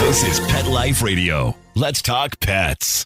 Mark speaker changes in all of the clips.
Speaker 1: This is Pet Life Radio. Let's talk pets.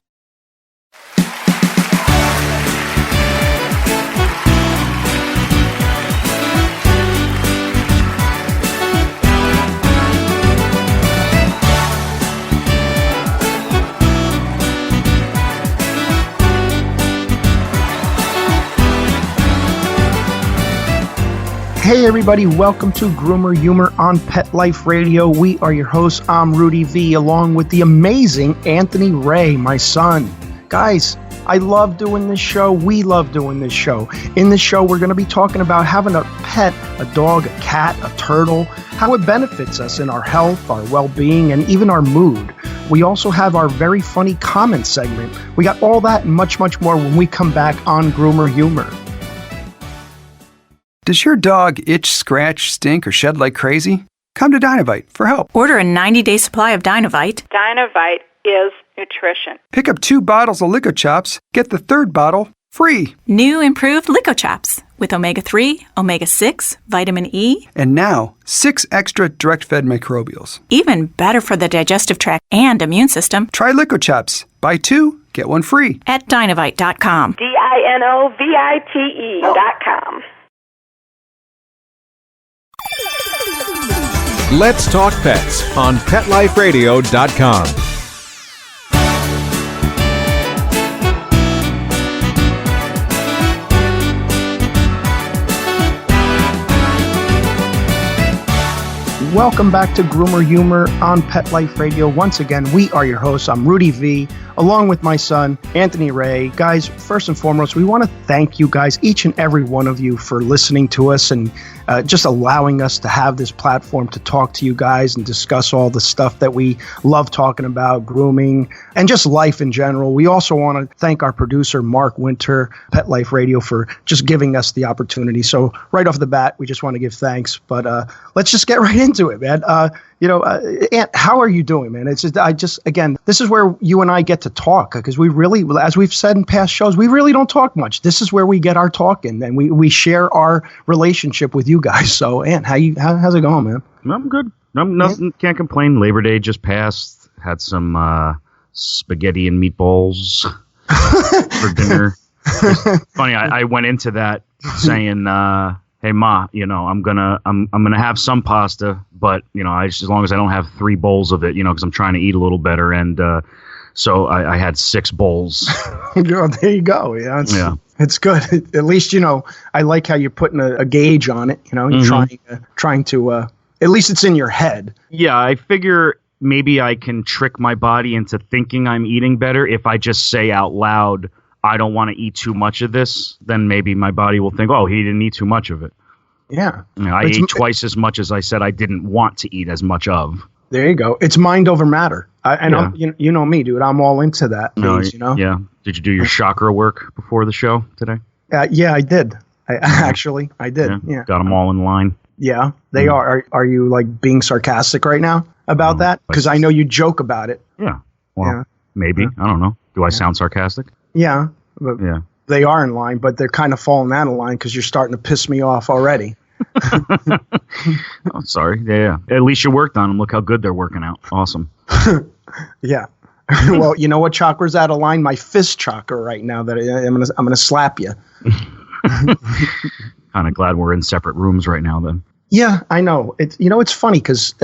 Speaker 2: Hey everybody, welcome to Groomer Humor on Pet Life Radio. We are your hosts. I'm Rudy V, along with the amazing Anthony Ray, my son. Guys, I love doing this show. We love doing this show. In this show, we're going to be talking about having a pet, a dog, a cat, a turtle, how it benefits us in our health, our well-being, and even our mood. We also have our very funny comment segment. We got all that and much, much more when we come back on Groomer Humor.
Speaker 3: Does your dog itch, scratch, stink, or shed like crazy? Come to Dynovite for help.
Speaker 4: Order a 90-day supply of Dynovite.
Speaker 5: Dynovite is nutrition.
Speaker 3: Pick up 2 bottles of Lico Chops. Get the 3rd bottle free.
Speaker 4: New improved Lico Chops with omega-3, omega-6, vitamin E.
Speaker 3: And now, 6 extra direct-fed microbials.
Speaker 4: Even better for the digestive tract and immune system.
Speaker 3: Try Lico Chops. Buy 2, get 1 free.
Speaker 4: At Dynovite.com.
Speaker 5: DINOVITE.com.
Speaker 6: Let's Talk Pets on PetLifeRadio.com.
Speaker 2: Welcome back to Groomer Humor on Pet Life Radio. Once again, we are your hosts. I'm Rudy V, along with my son, Anthony Ray. Guys, first and foremost, we want to thank you guys, each and every one of you, for listening to us and just allowing us to have this platform to talk to you guys and discuss all the stuff that we love talking about, grooming, and just life in general. We also want to thank our producer, Mark Winter, Pet Life Radio, for just giving us the opportunity. So right off the bat, we just want to give thanks. But let's just get right into it, man. Ant, how are you doing, man? It's just, again, this is where you and I get to talk, because we really, as we've said in past shows, we really don't talk much. This is where we get our talk in, and we share our relationship with you guys. So, Ant, how's it going, man?
Speaker 7: I'm good. Can't complain. Labor Day just passed. Had some spaghetti and meatballs for dinner. Funny, I went into that saying, "Hey Ma, I'm gonna have some pasta, but as long as I don't have 3 bowls of it, because I'm trying to eat a little better." And so I had 6 bowls.
Speaker 2: There you go. Yeah, it's good. At least I like how you're putting a gauge on it. You're trying to at least it's in your head.
Speaker 7: Yeah, I figure maybe I can trick my body into thinking I'm eating better if I just say out loud, I don't want to eat too much of this. Then maybe my body will think, oh, he didn't eat too much of it.
Speaker 2: Yeah.
Speaker 7: I ate twice as much as I said I didn't want to eat as much of.
Speaker 2: There you go. It's mind over matter. You know me, dude. I'm all into that.
Speaker 7: Yeah. Did you do your chakra work before the show today?
Speaker 2: Yeah, I did. I did. Yeah.
Speaker 7: Got them all in line.
Speaker 2: Yeah, they are. Are you like being sarcastic right now about that? Because I know you joke about it.
Speaker 7: Yeah. Well, maybe. I don't know. Do I sound sarcastic?
Speaker 2: Yeah. But they are in line, but they're kind of falling out of line because you're starting to piss me off already.
Speaker 7: Oh, sorry. Yeah. At least you worked on them. Look how good they're working out. Awesome.
Speaker 2: Yeah. Well, you know what chakra's out of line? My fist chakra right now. That I'm gonna slap you.
Speaker 7: Kind of glad we're in separate rooms right now then.
Speaker 2: Yeah, I know. It's funny because,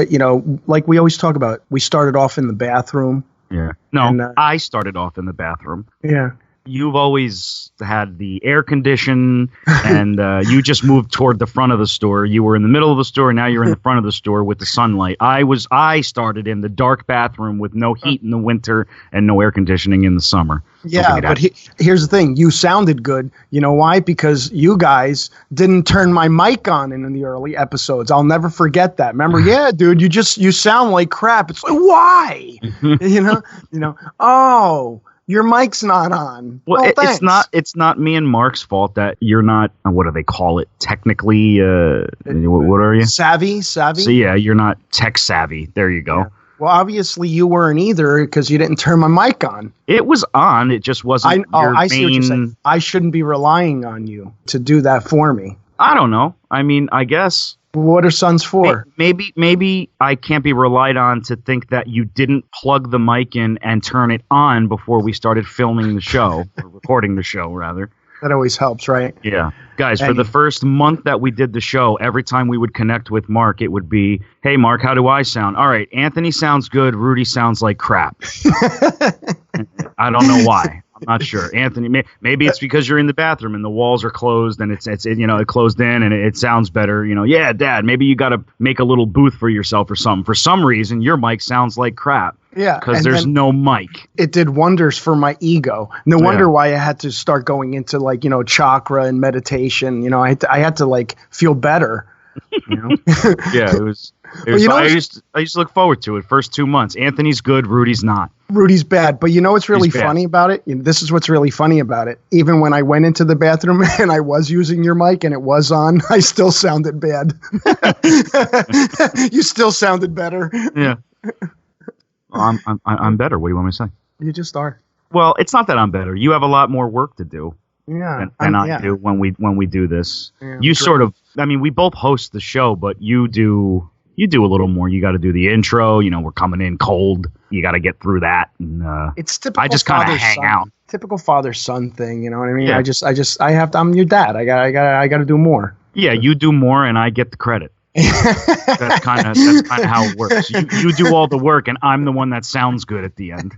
Speaker 2: like we always talk about, we started off in the bathroom.
Speaker 7: Yeah. No, I started off in the bathroom.
Speaker 2: Yeah.
Speaker 7: You've always had the air condition, and you just moved toward the front of the store. You were in the middle of the store, and now you're in the front of the store with the sunlight. I started in the dark bathroom with no heat in the winter and no air conditioning in the summer.
Speaker 2: Yeah, but here's the thing. You sounded good. You know why? Because you guys didn't turn my mic on in the early episodes. I'll never forget that. Remember? Yeah, dude, you sound like crap. It's like, why? Oh, your mic's not on.
Speaker 7: Well, it's not me and Mark's fault that you're not, what do they call it? Technically, what are you?
Speaker 2: Savvy?
Speaker 7: So yeah, you're not tech savvy. There you go. Yeah.
Speaker 2: Well, obviously you weren't either because you didn't turn my mic on.
Speaker 7: It was on. It just wasn't
Speaker 2: I see what you're saying. I shouldn't be relying on you to do that for me.
Speaker 7: I don't know. I mean, I guess
Speaker 2: What are sons for?
Speaker 7: Maybe I can't be relied on to think that you didn't plug the mic in and turn it on before we started filming the show, or recording the show, rather.
Speaker 2: That always helps, right?
Speaker 7: Yeah. Guys, for the first month that we did the show, every time we would connect with Mark, it would be, hey, Mark, how do I sound? All right, Anthony sounds good. Rudy sounds like crap. I don't know why. I'm not sure. Anthony, maybe it's because you're in the bathroom and the walls are closed and it's it closed in and it sounds better. Yeah, Dad, maybe you got to make a little booth for yourself or something. For some reason, your mic sounds like crap.
Speaker 2: Yeah.
Speaker 7: Because there's no mic.
Speaker 2: It did wonders for my ego. No wonder why I had to start going into chakra and meditation. I had to feel better.
Speaker 7: Yeah, it was. I used to look forward to it. First 2 months, Anthony's good, Rudy's not.
Speaker 2: Rudy's bad, but what's really funny about it? This is what's really funny about it. Even when I went into the bathroom and I was using your mic and it was on, I still sounded bad. You still sounded better.
Speaker 7: Yeah, I'm better. What do you want me to say?
Speaker 2: You just are.
Speaker 7: Well, it's not that I'm better. You have a lot more work to do.
Speaker 2: Yeah,
Speaker 7: than I do when we do this.
Speaker 2: Yeah,
Speaker 7: you sort of. I mean, we both host the show, but you do a little more. You got to do the intro. We're coming in cold. You got to get through that. And,
Speaker 2: it's typical.
Speaker 7: I just kind of hang out.
Speaker 2: Typical father-son thing. You know what I mean?
Speaker 7: Yeah.
Speaker 2: I'm your dad. I got to do more.
Speaker 7: Yeah, you do more, and I get the credit. That's kind of how it works. You do all the work, and I'm the one that sounds good at the end.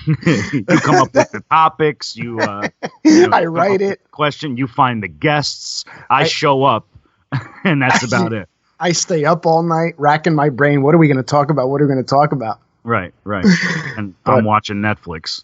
Speaker 7: You come up with the topics.
Speaker 2: I write it.
Speaker 7: Question. You find the guests. I show up, and that's about it.
Speaker 2: I stay up all night, racking my brain. What are we going to talk about? What are we going to talk about?
Speaker 7: Right. And I'm watching Netflix.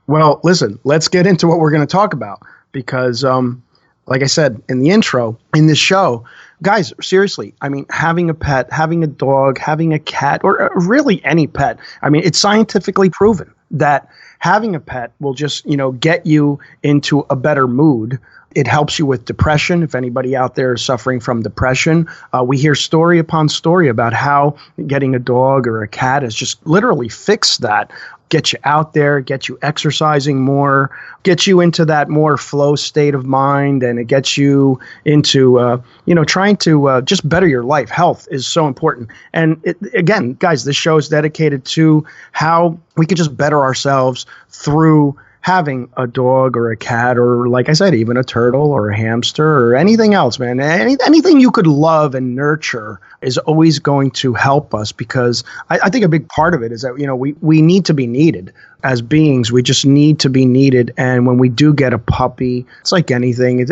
Speaker 2: Well, listen. Let's get into what we're going to talk about because, like I said in the intro, in this show, guys, seriously, I mean, having a pet, having a dog, having a cat, or really any pet, I mean, it's scientifically proven that having a pet will just, get you into a better mood. It helps you with depression. If anybody out there is suffering from depression, we hear story upon story about how getting a dog or a cat has just literally fixed that. Get you out there, get you exercising more, get you into that more flow state of mind, and it gets you into, trying to just better your life. Health is so important. And again, guys, this show is dedicated to how we can just better ourselves through having a dog or a cat or, like I said, even a turtle or a hamster or anything else, man. Anything you could love and nurture is always going to help us because I think a big part of it is that, we need to be needed as beings. We just need to be needed. And when we do get a puppy, it's like anything.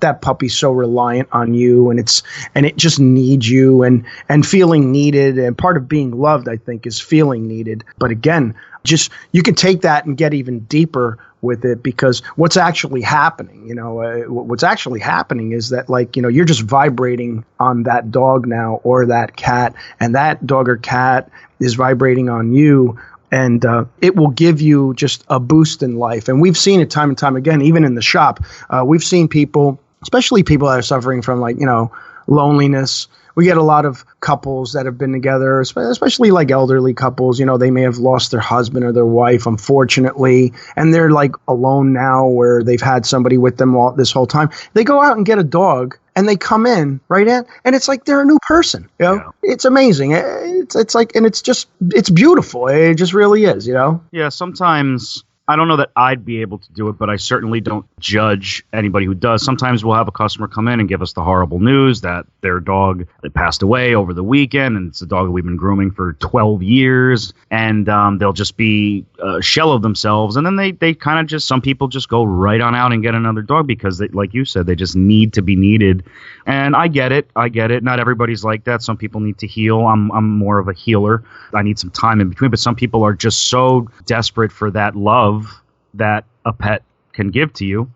Speaker 2: That puppy's so reliant on you and it just needs you and feeling needed. And part of being loved, I think, is feeling needed. But again, just you can take that and get even deeper with it because what's actually happening, what's actually happening is that you're just vibrating on that dog now or that cat, and that dog or cat is vibrating on you. And it will give you just a boost in life. And we've seen it time and time again, even in the shop. We've seen people, especially people that are suffering from loneliness. We get a lot of couples that have been together, especially elderly couples. They may have lost their husband or their wife, unfortunately, and they're alone now where they've had somebody with them this whole time. They go out and get a dog and they come in, right in, and it's like they're a new person.
Speaker 7: Yeah.
Speaker 2: It's amazing. It's beautiful. It just really is,
Speaker 7: Yeah, sometimes I don't know that I'd be able to do it, but I certainly don't judge anybody who does. Sometimes we'll have a customer come in and give us the horrible news that their dog passed away over the weekend, and it's a dog that we've been grooming for 12 years, and they'll just be a shell of themselves, and then they kind of just, some people just go right on out and get another dog because, like you said, they just need to be needed. And I get it. Not everybody's like that. Some people need to heal. I'm more of a healer. I need some time in between, but some people are just so desperate for that love that a pet can give to you.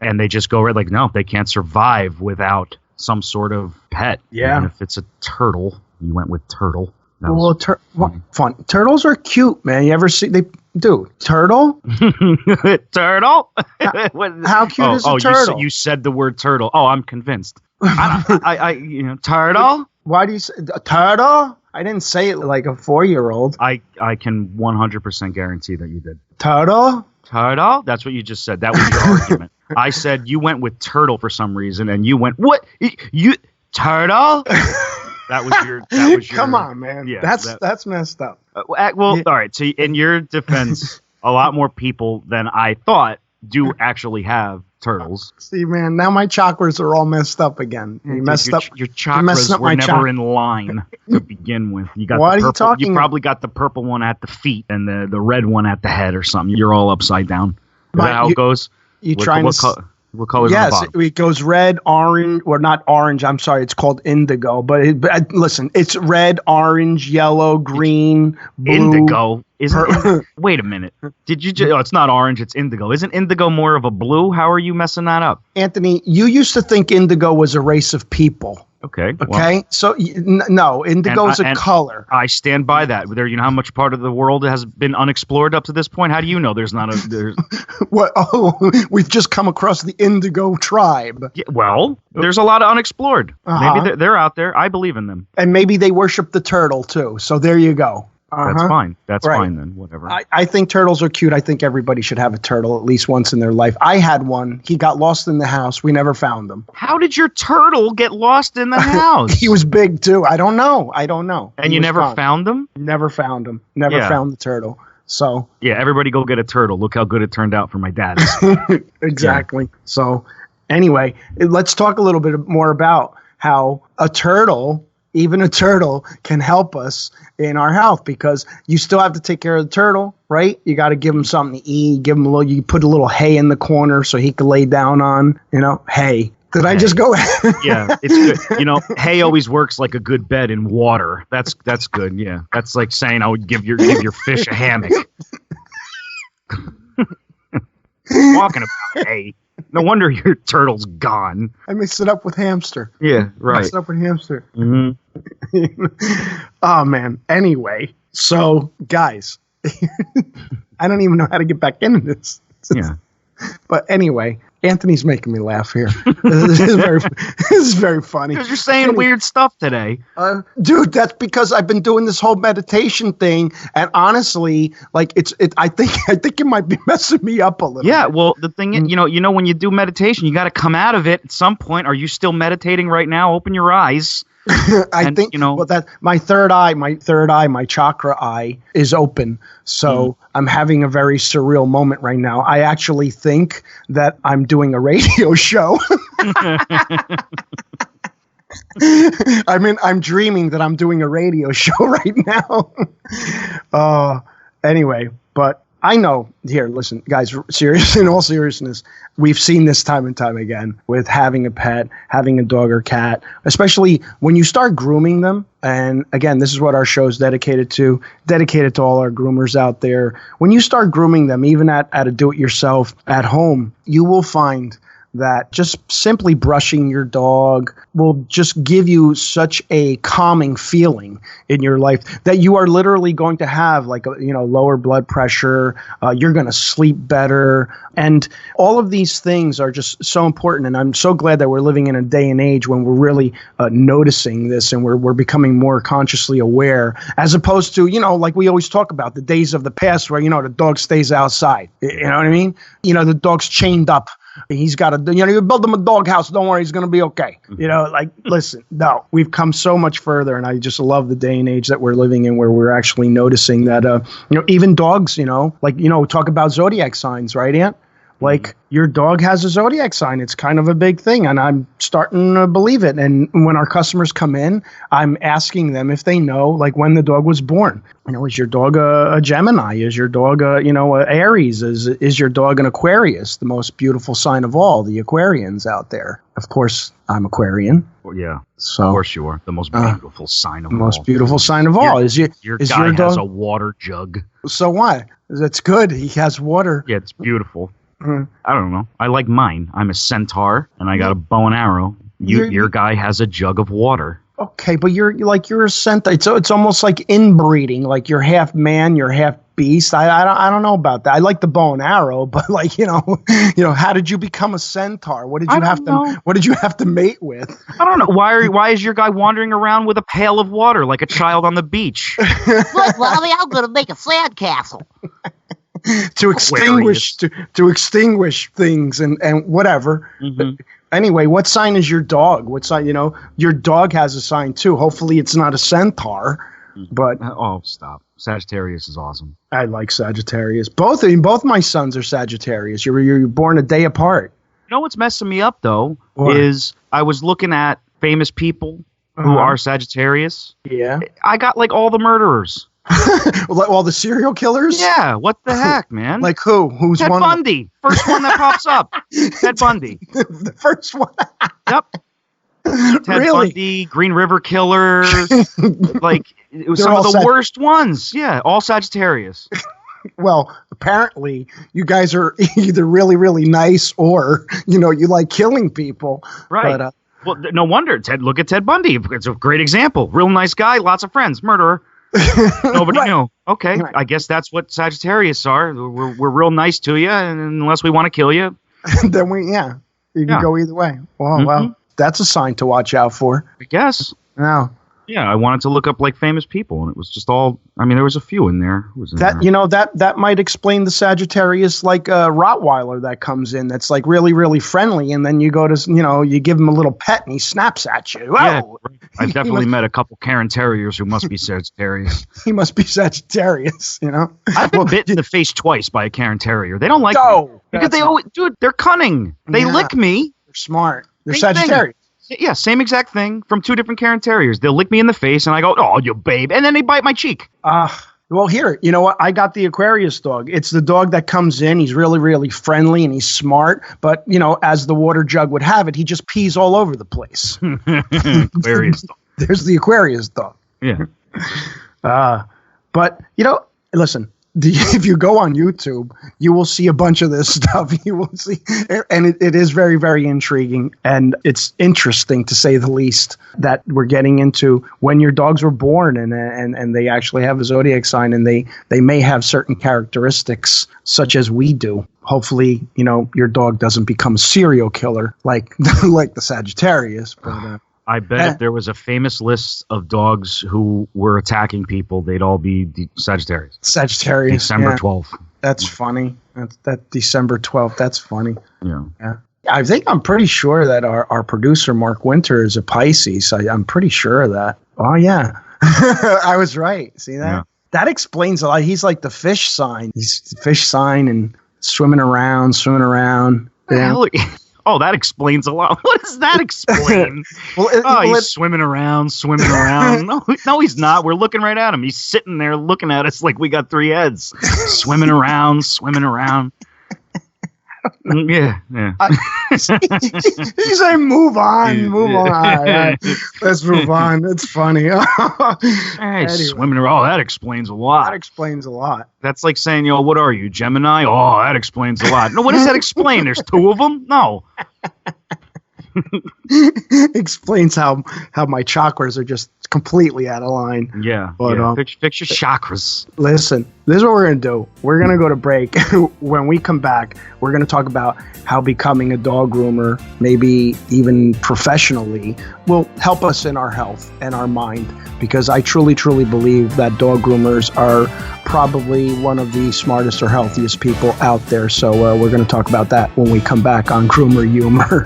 Speaker 7: And they just go right no, they can't survive without some sort of pet.
Speaker 2: Yeah.
Speaker 7: And if it's a turtle, you went with turtle.
Speaker 2: Fun. Turtles are cute, man. You ever see turtle?
Speaker 7: Turtle?
Speaker 2: How cute is a turtle?
Speaker 7: You said the word turtle. Oh, I'm convinced. Turtle?
Speaker 2: Why do you say a turtle? I didn't say it like a 4-year-old.
Speaker 7: I can 100% guarantee that you did.
Speaker 2: Turtle?
Speaker 7: Turtle? That's what you just said. That was your argument. I said you went with turtle for some reason, and you went, what? turtle. That was your.
Speaker 2: Come on, man.
Speaker 7: Yeah,
Speaker 2: that's messed up.
Speaker 7: All right. So in your defense, a lot more people than I thought do actually have turtles.
Speaker 2: See, man, now my chakras are all messed up again. You messed up.
Speaker 7: Your chakras were never in line to begin with. You got
Speaker 2: what
Speaker 7: the purple,
Speaker 2: are you talking?
Speaker 7: You probably got the purple one at the feet and the red one at the head or something. You're all upside down. Is that how it goes?
Speaker 2: You trying to?
Speaker 7: What color?
Speaker 2: Yes, it goes red, orange, or not orange. I'm sorry, it's called indigo. But listen, it's red, orange, yellow, green, blue.
Speaker 7: Indigo isn't. Wait a minute. Did you? It's not orange. It's indigo. Isn't indigo more of a blue? How are you messing that up,
Speaker 2: Anthony? You used to think indigo was a race of people.
Speaker 7: Okay.
Speaker 2: Okay. So no, indigo is a color.
Speaker 7: I stand by that. There, you know how much part of the world has been unexplored up to this point. How do you know there's not a? There's...
Speaker 2: What? Oh, we've just come across the indigo tribe.
Speaker 7: Yeah, well, there's a lot of unexplored. Maybe they're out there. I believe in them.
Speaker 2: And maybe they worship the turtle too. So there you go.
Speaker 7: That's fine. That's fine then. Whatever.
Speaker 2: I think turtles are cute. I think everybody should have a turtle at least once in their life. I had one. He got lost in the house. We never found him.
Speaker 7: How did your turtle get lost in the house?
Speaker 2: He was big too. I don't know.
Speaker 7: And you never found him?
Speaker 2: Never found him. Never found the turtle. So
Speaker 7: yeah, everybody go get a turtle. Look how good it turned out for my dad.
Speaker 2: Exactly. Yeah. So anyway, let's talk a little bit more about how even a turtle can help us in our health, because you still have to take care of the turtle, right? You got to give him something to eat, you put a little hay in the corner so he can lay down on, hay. Did I just go?
Speaker 7: Yeah, it's good. Hay always works like a good bed in water. That's good. Yeah. That's like saying I would give your fish a hammock. Talking about hay. No wonder your turtle's gone.
Speaker 2: I mixed it up with hamster.
Speaker 7: Yeah, right.
Speaker 2: Mixed it up with hamster.
Speaker 7: Mm-hmm.
Speaker 2: Oh, man. Anyway, so, guys, I don't even know how to get back into this.
Speaker 7: Yeah.
Speaker 2: But anyway, Anthony's making me laugh here. This is very funny.
Speaker 7: Because you're saying weird stuff today.
Speaker 2: Dude, that's because I've been doing this whole meditation thing, and honestly, like I think it might be messing me up a little.
Speaker 7: Yeah,
Speaker 2: bit.
Speaker 7: well, the thing is, when you do meditation, you got to come out of it at some point. Are you still meditating right now? Open your eyes.
Speaker 2: I think that my third eye, my chakra eye is open. So I'm having a very surreal moment right now. I actually think that I'm doing a radio show. I'm dreaming that I'm doing a radio show right now. Anyway, but I know, here, listen, guys, in all seriousness, we've seen this time and time again with having a pet, having a dog or cat, especially when you start grooming them. And again, this is what our show is dedicated to all our groomers out there. When you start grooming them, even at a do-it-yourself at home, you will find that just simply brushing your dog will just give you such a calming feeling in your life that you are literally going to have lower blood pressure. You're going to sleep better. And all of these things are just so important. And I'm so glad that we're living in a day and age when we're really noticing this, and we're becoming more consciously aware, as opposed to, like we always talk about the days of the past where, the dog stays outside. You know what I mean? The dog's chained up. He's got to, you build him a doghouse. Don't worry, he's going to be okay. Listen, no, we've come so much further, and I just love the day and age that we're living in, where we're actually noticing that, even dogs, talk about zodiac signs, right, Aunt? Like, your dog has a zodiac sign. It's kind of a big thing, and I'm starting to believe it. And when our customers come in, I'm asking them if they know, when the dog was born. Is your dog a Gemini? Is your dog a Aries? Is your dog an Aquarius? The most beautiful sign of all, the Aquarians out there. Of course, I'm Aquarian.
Speaker 7: Well, yeah,
Speaker 2: so,
Speaker 7: of course you are. The most beautiful sign of all.
Speaker 2: The most beautiful sign of all.
Speaker 7: Your guy has a water jug.
Speaker 2: So what? That's good. He has water.
Speaker 7: Yeah, it's beautiful. I don't know. I like mine. I'm a centaur, and I got a bow and arrow. Your guy has a jug of water. Okay, but you're a centaur. It's almost like inbreeding. Like you're half man, you're half beast. I don't know about that. I like the bow and arrow, but how did you become a centaur? What did you have to mate with? I don't know. Why is your guy wandering around with a pail of water like a child on the beach?
Speaker 8: Look, Bobby, I'm going to make a sand castle.
Speaker 2: to extinguish things and whatever. Mm-hmm. Anyway, what sign is your dog? What sign? Your dog has a sign too. Hopefully, it's not a centaur. But
Speaker 7: stop. Sagittarius is awesome.
Speaker 2: I like Sagittarius. Both my sons are Sagittarius. You're born a day apart.
Speaker 7: You know what's messing me up though is I was looking at famous people who are Sagittarius.
Speaker 2: Yeah.
Speaker 7: I got like all the murderers.
Speaker 2: Like all the serial killers?
Speaker 7: Yeah, what the heck, man?
Speaker 2: Like who? Who's
Speaker 7: Ted
Speaker 2: one?
Speaker 7: Bundy. First one that pops up. Ted Bundy.
Speaker 2: The first one.
Speaker 7: Yep. Ted Bundy, Green River Killer. Like, it was some of the worst ones. Yeah, all Sagittarius.
Speaker 2: Well, apparently, you guys are either really, really nice or, you like killing people.
Speaker 7: Right.
Speaker 2: But,
Speaker 7: well, no wonder. Look at Ted Bundy. It's a great example. Real nice guy, lots of friends, murderer. Nobody knew. Okay, right. I guess that's what Sagittarius are. We're real nice to you, and unless we want to kill you,
Speaker 2: then you can go either way. Well, that's a sign to watch out for.
Speaker 7: I guess.
Speaker 2: No.
Speaker 7: Yeah, I wanted to look up like famous people, and it was just all. I mean, there was a few in there.
Speaker 2: That might explain the Sagittarius like Rottweiler that comes in. That's like really, really friendly, and then you go to you give him a little pet, and he snaps at you.
Speaker 7: Yeah, I've definitely met a couple Karen Terriers who must be Sagittarius.
Speaker 2: He must be Sagittarius.
Speaker 7: I've been bit in the face twice by a Karen Terrier. They don't like me because they're cunning. They lick me.
Speaker 2: They're smart. They're Sagittarius.
Speaker 7: Yeah, same exact thing from two different Karen Terriers. They'll lick me in the face, and I go, "Oh, you babe," and then they bite my cheek.
Speaker 2: Well, here, you know what? I got the Aquarius dog. It's the dog that comes in. He's really, really friendly, and he's smart. But, as the water jug would have it, he just pees all over the place.
Speaker 7: Aquarius dog.
Speaker 2: There's the Aquarius dog.
Speaker 7: Yeah.
Speaker 2: But, listen. If you go on YouTube, you will see a bunch of this stuff. You will see, and it is very, very intriguing, and it's interesting to say the least that we're getting into when your dogs were born and they actually have a zodiac sign, and they may have certain characteristics such as we do. Hopefully, your dog doesn't become a serial killer like the Sagittarius, but.
Speaker 7: I bet if there was a famous list of dogs who were attacking people, they'd all be Sagittarius. December 12th.
Speaker 2: That's funny. That December 12th. That's funny.
Speaker 7: Yeah.
Speaker 2: I'm pretty sure that our producer, Mark Winter, is a Pisces. I'm pretty sure of that. Oh, yeah. I was right. See that? Yeah. That explains a lot. He's like the fish sign. He's the fish sign and swimming around. Yeah.
Speaker 7: Oh, that explains a lot. What does that explain? He's swimming around. No, he's not. We're looking right at him. He's sitting there looking at us like we got three heads. Swimming around. Yeah.
Speaker 2: He's saying, move on. All right. Let's move on. It's funny.
Speaker 7: Anyway. Swimming around. Oh, that explains a lot. That's like saying, what are you, Gemini? Oh, that explains a lot. No, what does that explain? There's two of them? No.
Speaker 2: Explains how my chakras are just completely out of line.
Speaker 7: Yeah.
Speaker 2: But,
Speaker 7: fix your chakras.
Speaker 2: Listen, this is what we're going to do. We're going to go to break. When we come back, we're going to talk about how becoming a dog groomer, maybe even professionally, will help us in our health and our mind. Because I truly, truly believe that dog groomers are probably one of the smartest or healthiest people out there. So we're going to talk about that when we come back on Groomer Humor.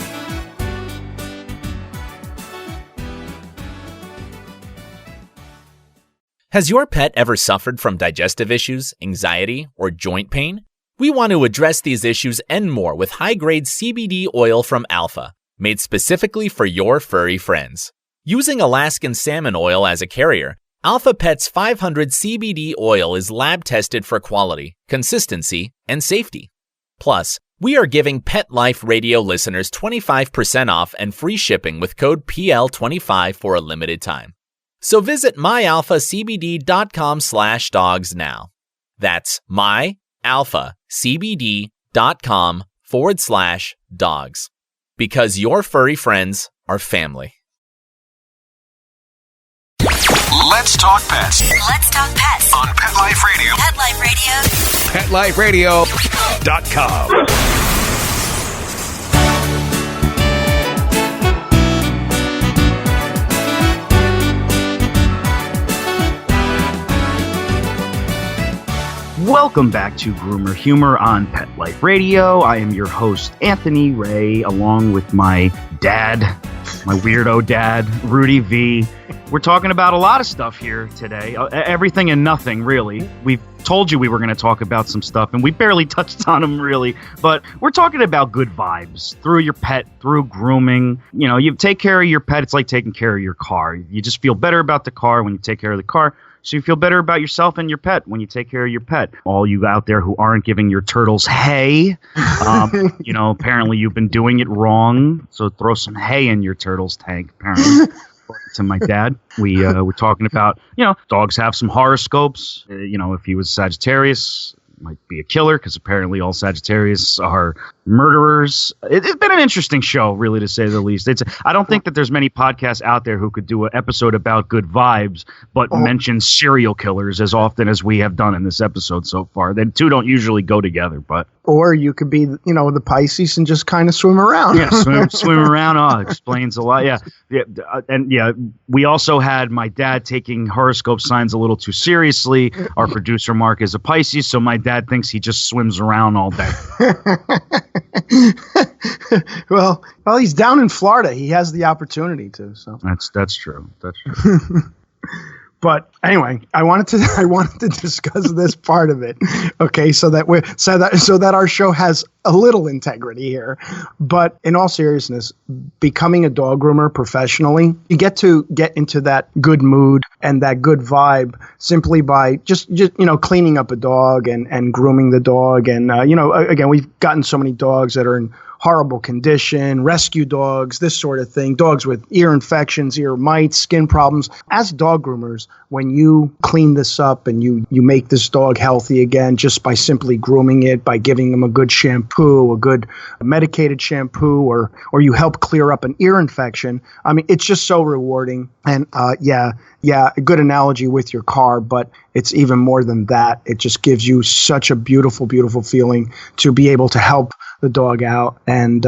Speaker 9: Has your pet ever suffered from digestive issues, anxiety, or joint pain? We want to address these issues and more with high-grade CBD oil from Alpha, made specifically for your furry friends. Using Alaskan salmon oil as a carrier, Alpha Pet's 500 CBD oil is lab-tested for quality, consistency, and safety. Plus, we are giving Pet Life Radio listeners 25% off and free shipping with code PL25 for a limited time. So visit myalphacbd.com/dogs now. That's myalphacbd.com/dogs. Because your furry friends are family.
Speaker 1: Let's talk pets.
Speaker 10: Let's talk pets.
Speaker 1: On Pet Life Radio.
Speaker 10: Pet Life
Speaker 1: PetLifeRadio.com.
Speaker 7: Welcome back to Groomer Humor on Pet Life Radio. I am your host, Anthony Ray, along with my dad, my weirdo dad, Rudy V. We're talking about a lot of stuff here today. Everything and nothing, really. We've told you we were going to talk about some stuff, and we barely touched on them, really. But we're talking about good vibes through your pet, through grooming. You know, you take care of your pet. It's like taking care of your car. You just feel better about the car when you take care of the car. So you feel better about yourself and your pet when you take care of your pet. All you out there who aren't giving your turtles hay, you know, apparently you've been doing it wrong. So throw some hay in your turtle's tank, apparently. To my dad, we're talking about, you know, dogs have some horoscopes. You know, if he was Sagittarius, might be a killer because apparently all Sagittarius are murderers. It's been an interesting show, really, to say the least. I don't think that there's many podcasts out there who could do an episode about good vibes, but mention serial killers as often as we have done in this episode so far. The two don't usually go together, but.
Speaker 2: Or you could be, you know, the Pisces and just kind of swim around.
Speaker 7: Yeah, swim around. Oh, explains a lot. Yeah. And yeah, we also had my dad taking horoscope signs a little too seriously. Our producer, Mark, is a Pisces, so my dad thinks he just swims around all day.
Speaker 2: well, he's down in Florida. He has the opportunity to. So
Speaker 7: that's true. That's true.
Speaker 2: But anyway, I wanted to discuss this part of it, okay? So that our show has a little integrity here. But in all seriousness, becoming a dog groomer professionally, you get into that good mood and that good vibe simply by just you know, cleaning up a dog and grooming the dog. And you know, again, we've gotten so many dogs that are in horrible condition, rescue dogs, this sort of thing, dogs with ear infections, ear mites, skin problems. As dog groomers, when you clean this up and you make this dog healthy again just by simply grooming it, by giving them a good shampoo, a good medicated shampoo, or you help clear up an ear infection, I mean, it's just so rewarding. And yeah, a good analogy with your car, but it's even more than that. It just gives you such a beautiful, beautiful feeling to be able to help the dog out and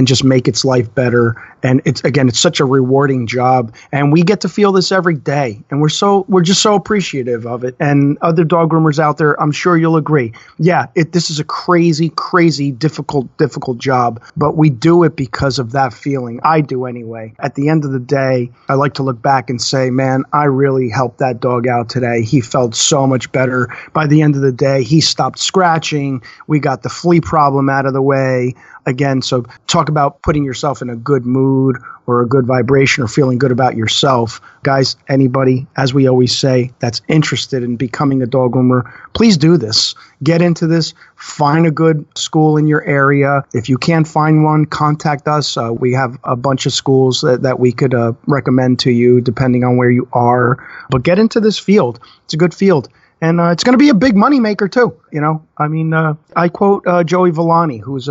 Speaker 2: just make its life better. And it's such a rewarding job, and we get to feel this every day, and we're just so appreciative of it. And other dog groomers out there, I'm sure you'll agree. Yeah, this is a crazy, crazy, difficult job, but we do it because of that feeling. I do anyway. At the end of the day, I like to look back and say, man, I really helped that dog out today. He felt so much better. By the end of the day, he stopped scratching. We got the flea problem out of the way. Again, so talk about putting yourself in a good mood or a good vibration or feeling good about yourself. Guys, anybody, as we always say, that's interested in becoming a dog groomer, please do this. Get into this. Find a good school in your area. If you can't find one, contact us. We have a bunch of schools that we could recommend to you depending on where you are. But get into this field. It's a good field. And it's going to be a big money maker too. You know, I mean, I quote Joey Villani, who's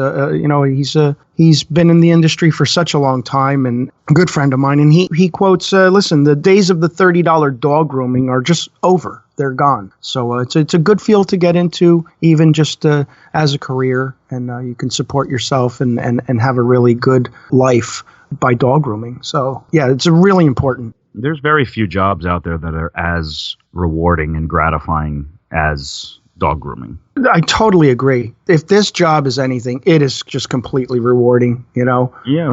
Speaker 2: he's been in the industry for such a long time and a good friend of mine. And he quotes, listen, the days of the $30 dog grooming are just over. They're gone. So it's a good field to get into, even just as a career. And you can support yourself and have a really good life by dog grooming. So, yeah, it's really important.
Speaker 7: There's very few jobs out there that are as rewarding and gratifying as dog grooming.
Speaker 2: I totally agree. If this job is anything, it is just completely rewarding, you know?
Speaker 7: Yeah.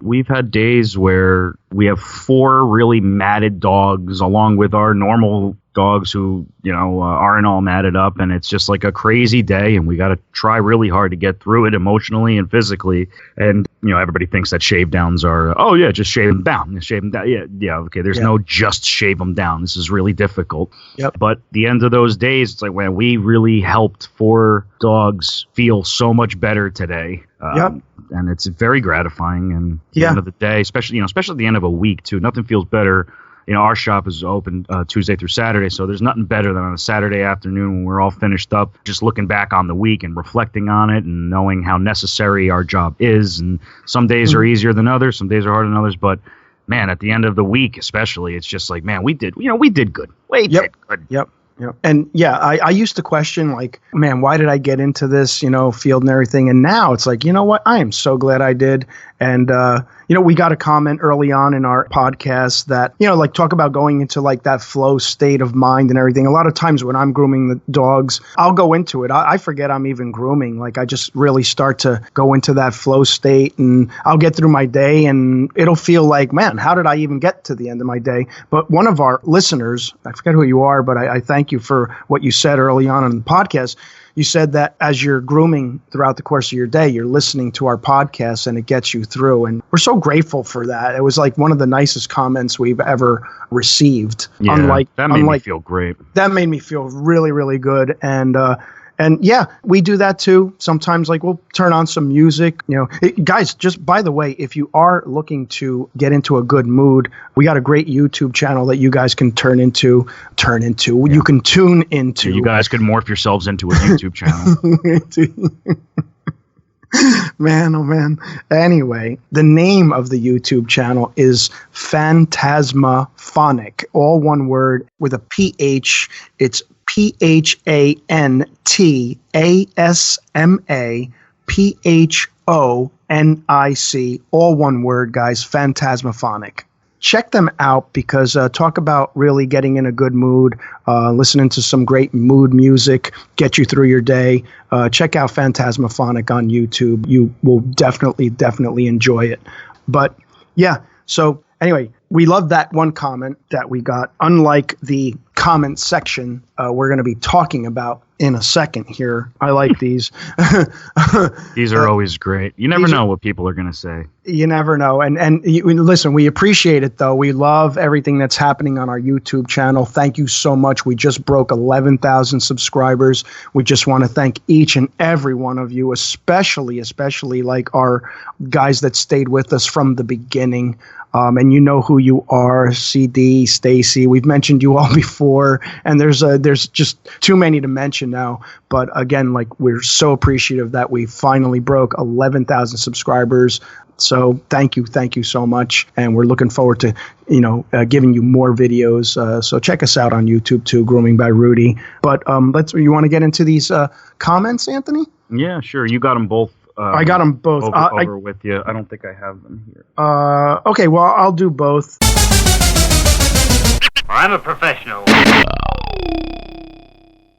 Speaker 7: We've had days where we have 4 really matted dogs along with our normal dogs who, you know, aren't all matted up, and it's just like a crazy day, and we got to try really hard to get through it emotionally and physically. And, you know, everybody thinks that shave downs are, oh yeah, just shave them down. Yeah. Okay. There's no just shave them down. This is really difficult.
Speaker 2: Yep.
Speaker 7: But the end of those days, it's like, man, we really helped 4 dogs feel so much better today. And it's very gratifying. And at the end of the day, especially at the end of a week too, nothing feels better. You know, our shop is open Tuesday through Saturday, so there's nothing better than on a Saturday afternoon when we're all finished up, just looking back on the week and reflecting on it and knowing how necessary our job is. And some days are easier than others, some days are harder than others, but man, at the end of the week especially, it's just like, man, we did good. We did good.
Speaker 2: Yep. And yeah, I used to question, like, man, why did I get into this, you know, field and everything? And now it's like, you know what? I am so glad I did. And, we got a comment early on in our podcast that, like talk about going into like that flow state of mind and everything. A lot of times when I'm grooming the dogs, I'll go into it. I forget I'm even grooming. Like I just really start to go into that flow state, and I'll get through my day and it'll feel like, man, how did I even get to the end of my day? But one of our listeners, I forget who you are, but I thank you for what you said early on in the podcast. You said that as you're grooming throughout the course of your day, you're listening to our podcast and it gets you through. And we're so grateful for that. It was like one of the nicest comments we've ever received.
Speaker 7: Yeah, that made me feel great.
Speaker 2: That made me feel really, really good. And yeah, we do that too. Sometimes like we'll turn on some music, guys, just by the way, if you are looking to get into a good mood, we got a great YouTube channel that you guys can tune into. Yeah. You can tune into.
Speaker 7: You guys could morph yourselves into a YouTube channel.
Speaker 2: Man, oh man. Anyway, the name of the YouTube channel is Phantasmaphonic, all one word with a PH. It's Phantasmaphonic, all one word, guys, Phantasmaphonic. Check them out because talk about really getting in a good mood, listening to some great mood music, get you through your day. Check out Phantasmaphonic on YouTube. You will definitely enjoy it. But yeah, so anyway, we love that one comment that we got. Unlike the comment section we're going to be talking about in a second here. I like these.
Speaker 7: These are always great. You never know what people are going to say.
Speaker 2: You never know. And listen, we appreciate it, though. We love everything that's happening on our YouTube channel. Thank you so much. We just broke 11,000 subscribers. We just want to thank each and every one of you, especially like our guys that stayed with us from the beginning. And you know who you are, CD, Stacy. We've mentioned you all before, and there's just too many to mention now. But again, like we're so appreciative that we finally broke 11,000 subscribers. So thank you so much, and we're looking forward to giving you more videos. So check us out on YouTube too, Grooming by Rudy. But you want to get into these comments, Anthony?
Speaker 7: Yeah, sure. You got them both.
Speaker 2: I got them both
Speaker 7: over with you. I don't think I have them here.
Speaker 2: Okay, well, I'll do both.
Speaker 10: I'm a professional.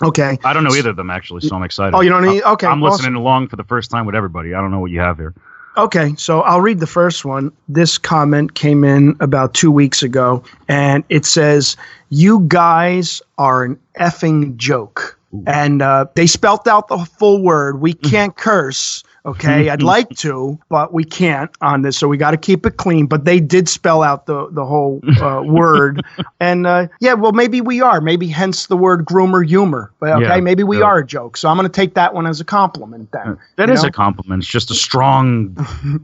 Speaker 2: Okay.
Speaker 7: I don't know either of them, actually, so I'm excited.
Speaker 2: Oh, you don't need? Okay.
Speaker 7: I'm listening along for the first time with everybody. I don't know what you have here.
Speaker 2: Okay, so I'll read the first one. This comment came in about 2 weeks ago, and it says, "You guys are an effing joke." Ooh. And they spelt out the full word. We can't curse. Okay, I'd like to, but we can't on this, so we got to keep it clean. But they did spell out the whole word, and yeah, well, maybe we are, maybe hence the word groomer humor. But okay, yeah, maybe we are a joke. So I'm going to take that one as a compliment. Then
Speaker 7: that is a compliment. It's just a strong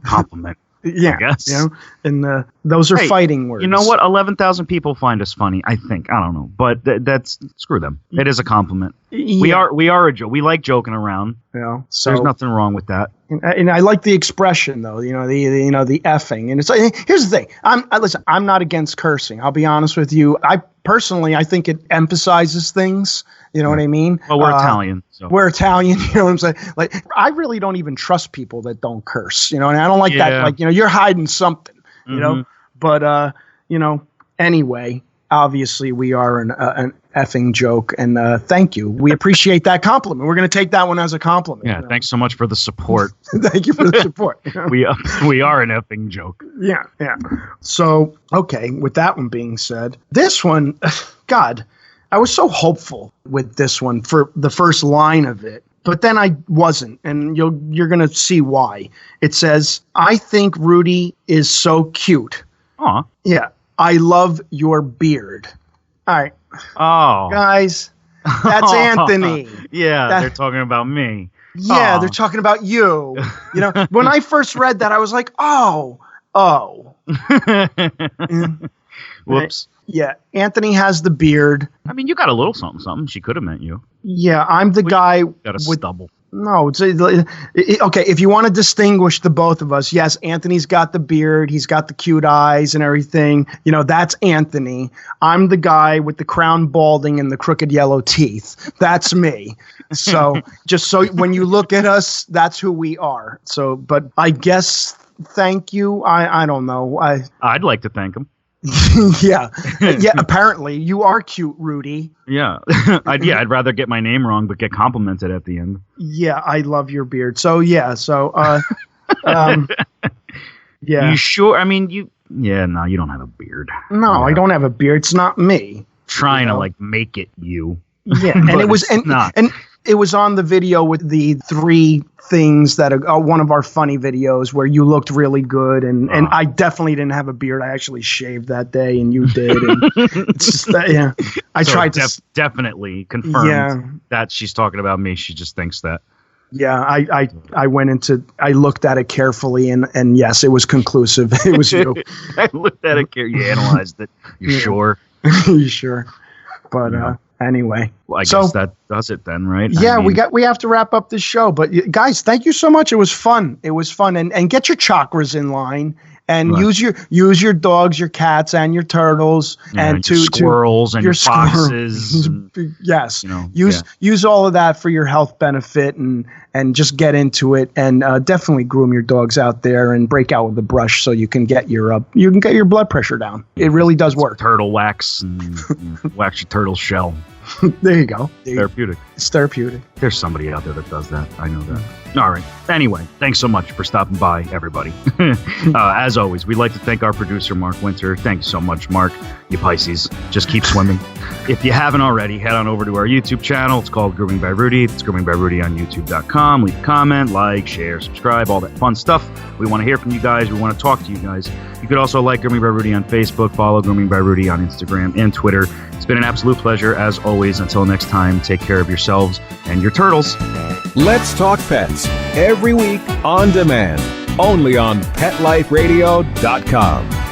Speaker 7: compliment.
Speaker 2: Yeah,
Speaker 7: I guess.
Speaker 2: And those are fighting words.
Speaker 7: You know what? 11,000 people find us funny. I think. I don't know, but that's screw them. It is a compliment. Yeah. We are a joke. We like joking around. So there's nothing wrong with that.
Speaker 2: And I like the expression though. The effing. And it's like, here's the thing. Listen. I'm not against cursing. I'll be honest with you. I think it emphasizes things. You know what I mean?
Speaker 7: Well, we're Italian. So.
Speaker 2: We're Italian. You know what I'm saying? Like, I really don't even trust people that don't curse. And I don't like that. Like, you're hiding something. But anyway, obviously we are an effing joke, and thank you. We appreciate that compliment. We're going to take that one as a compliment.
Speaker 7: Yeah, thanks so much for the support.
Speaker 2: Thank you for the support.
Speaker 7: We are an effing joke.
Speaker 2: Yeah. So, okay, with that one being said, this one, God, I was so hopeful with this one for the first line of it, but then I wasn't, and you're going to see why. It says, "I think Rudy is so cute."
Speaker 7: Aw.
Speaker 2: Yeah. "I love your beard." All right.
Speaker 7: Oh.
Speaker 2: Guys, that's Anthony.
Speaker 7: Yeah, they're talking about me.
Speaker 2: Yeah, they're talking about you. When I first read that, I was like, oh.
Speaker 7: Whoops.
Speaker 2: Yeah, Anthony has the beard.
Speaker 7: I mean, you got a little something. She could have meant you.
Speaker 2: Yeah, I'm the guy
Speaker 7: got a stubble.
Speaker 2: No, okay, if you want to distinguish the both of us, yes, Anthony's got the beard, he's got the cute eyes and everything. That's Anthony. I'm the guy with the crown balding and the crooked yellow teeth. That's me. So just so when you look at us, that's who we are. So, but I guess thank you. I don't know.
Speaker 7: I'd like to thank him.
Speaker 2: Yeah. Apparently, you are cute, Rudy.
Speaker 7: Yeah. I'd rather get my name wrong, but get complimented at the end.
Speaker 2: Yeah, I love your beard. So yeah. Yeah.
Speaker 7: You sure? I mean, you don't have a beard.
Speaker 2: No, I don't have a beard. It's not me.
Speaker 7: Trying to make it you.
Speaker 2: Yeah, and it was and it was on the video with the 3 things that are one of our funny videos where you looked really good, and I definitely didn't have a beard. I actually shaved that day, and you did. And it's just that, yeah. I tried to
Speaker 7: definitely confirmed that she's talking about me. She just thinks that.
Speaker 2: Yeah, I went into, I looked at it carefully, and yes, it was conclusive. It was you.
Speaker 7: I looked at it carefully. You analyzed it. You sure?
Speaker 2: You sure? But anyway,
Speaker 7: well, I guess that does it then, right?
Speaker 2: Yeah, we have to wrap up this show. But guys, thank you so much. It was fun. And get your chakras in line. And use your dogs, your cats, and your turtles, and
Speaker 7: your squirrels and your foxes.
Speaker 2: Yes, use all of that for your health benefit, and just get into it, and definitely groom your dogs out there, and break out with the brush so you can get your blood pressure down. It really does work.
Speaker 7: Turtle wax and wax your turtle shell.
Speaker 2: There you go.
Speaker 7: Therapeutic.
Speaker 2: It's therapeutic.
Speaker 7: There's somebody out there that does that. I know that. All right. Anyway, thanks so much for stopping by, everybody. As always, we'd like to thank our producer, Mark Winter. Thanks so much, Mark. You Pisces. Just keep swimming. If you haven't already, head on over to our YouTube channel. It's called Grooming by Rudy. It's Grooming by Rudy on YouTube.com. Leave a comment, like, share, subscribe, all that fun stuff. We want to hear from you guys. We want to talk to you guys. You could also like Grooming by Rudy on Facebook, follow Grooming by Rudy on Instagram and Twitter. It's been an absolute pleasure, as always. Until next time, take care of yourselves and your turtles.
Speaker 6: Let's Talk Pets, every week on demand, only on PetLifeRadio.com.